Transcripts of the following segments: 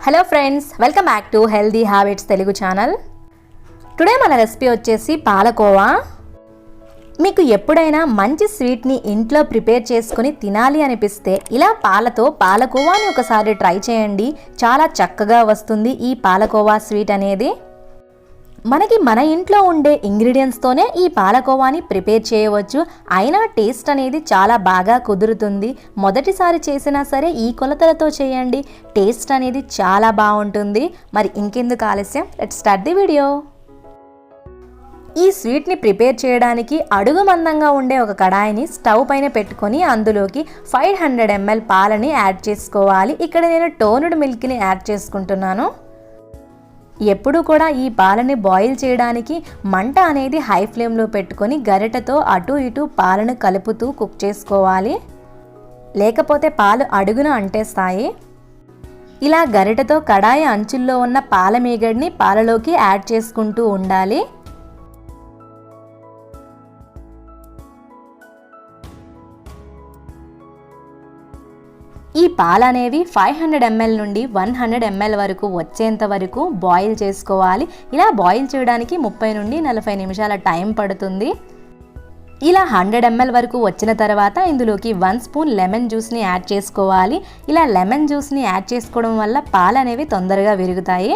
Hello friends, welcome back to healthy habits Telugu channel. Today మన recipe వచ్చేసి పాలకోవా. మీకు ఎప్పుడైనా మంచి స్వీట్ని ఇంట్లో ప్రిపేర్ చేసుకుని తినాలి అనిపిస్తే ఇలా పాలతో పాలకోవాని ఒకసారి ట్రై చేయండి. చాలా చక్కగా వస్తుంది ఈ పాలకోవా స్వీట్ అనేది. మనకి మన ఇంట్లో ఉండే ఇంగ్రీడియంట్స్తోనే ఈ పాలకోవాని ప్రిపేర్ చేయవచ్చు. అయినా టేస్ట్ అనేది చాలా బాగా కుదురుతుంది. మొదటిసారి చేసినా సరే ఈ కొలతలతో చేయండి, టేస్ట్ అనేది చాలా బాగుంటుంది. మరి ఇంకెందుకు ఆలస్యం, లెట్స్ స్టార్ట్ ది వీడియో. ఈ స్వీట్ని ప్రిపేర్ చేయడానికి అడుగు మందంగా ఉండే ఒక కడాయిని స్టవ్ పైన పెట్టుకొని అందులోకి 500 ml పాలని యాడ్ చేసుకోవాలి. ఇక్కడ నేను టోన్డ్ మిల్క్ని యాడ్ చేసుకుంటున్నాను. ఎప్పుడు కూడా ఈ పాలని బాయిల్ చేయడానికి మంట అనేది హై ఫ్లేమ్లో పెట్టుకొని గరిటెతో అటు ఇటు పాలను కలుపుతూ కుక్ చేసుకోవాలి, లేకపోతే పాలు అడుగున అంటేస్తాయి. ఇలా గరిటెతో కడాయి అంచుల్లో ఉన్న పాల మీగడిని పాలలోకి యాడ్ చేసుకుంటూ ఉండాలి. ఈ పాలు అనేవి 500 ml నుండి 100 ml వరకు వచ్చేంత వరకు బాయిల్ చేసుకోవాలి. ఇలా బాయిల్ చేయడానికి 30 నుండి 40 నిమిషాల టైం పడుతుంది. ఇలా 100 ml వరకు వచ్చిన తర్వాత ఇందులోకి 1 స్పూన్ లెమన్ జ్యూస్ని యాడ్ చేసుకోవాలి. ఇలా లెమన్ జ్యూస్ని యాడ్ చేసుకోవడం వల్ల పాలు అనేవి తొందరగా విరుగుతాయి.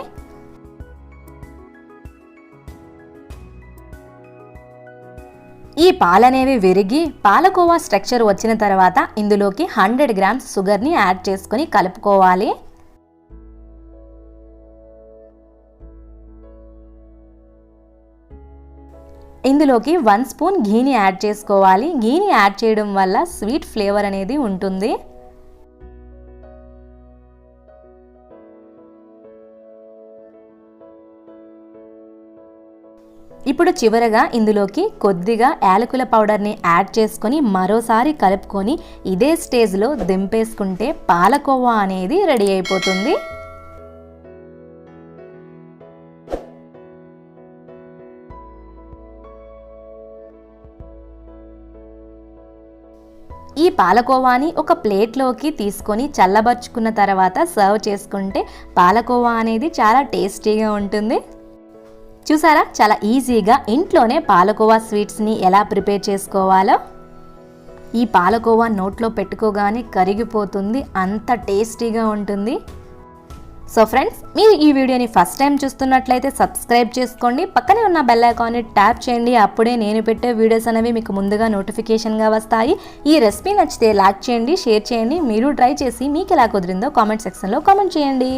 ఈ పాలనేవి విరిగి పాలకోవా స్ట్రక్చర్ వచ్చిన తర్వాత ఇందులోకి 100 గ్రామ్స్ షుగర్ని యాడ్ చేసుకొని కలుపుకోవాలి. ఇందులోకి 1 స్పూన్ ఘీని యాడ్ చేసుకోవాలి. ఘీని యాడ్ చేయడం వల్ల స్వీట్ ఫ్లేవర్ అనేది ఉంటుంది. ఇప్పుడు చివరగా ఇందులోకి కొద్దిగా యాలకుల పౌడర్ని యాడ్ చేసుకొని మరోసారి కలుపుకొని ఇదే స్టేజ్లో దింపేసుకుంటే పాలకోవా అనేది రెడీ అయిపోతుంది. ఈ పాలకోవాని ఒక ప్లేట్లోకి తీసుకొని చల్లబరుచుకున్న తర్వాత సర్వ్ చేసుకుంటే పాలకోవా అనేది చాలా టేస్టీగా ఉంటుంది. చూసారా, చాలా ఈజీగా ఇంట్లోనే పాలకోవా స్వీట్స్ని ఎలా ప్రిపేర్ చేసుకోవాలో. ఈ పాలకోవా నోట్లో పెట్టుకోగానే కరిగిపోతుంది, అంత టేస్టీగా ఉంటుంది. సో ఫ్రెండ్స్, మీరు ఈ వీడియోని ఫస్ట్ టైం చూస్తున్నట్లయితే సబ్స్క్రైబ్ చేసుకోండి, పక్కనే ఉన్న బెల్ ఐకాన్ని ట్యాప్ చేయండి. అప్పుడే నేను పెట్టే వీడియోస్ అనేవి మీకు ముందుగా నోటిఫికేషన్గా వస్తాయి. ఈ రెసిపీ నచ్చితే లైక్ చేయండి, షేర్ చేయండి. మీరు ట్రై చేసి మీకు ఎలా కుదిరిందో కామెంట్ సెక్షన్లో కామెంట్ చేయండి.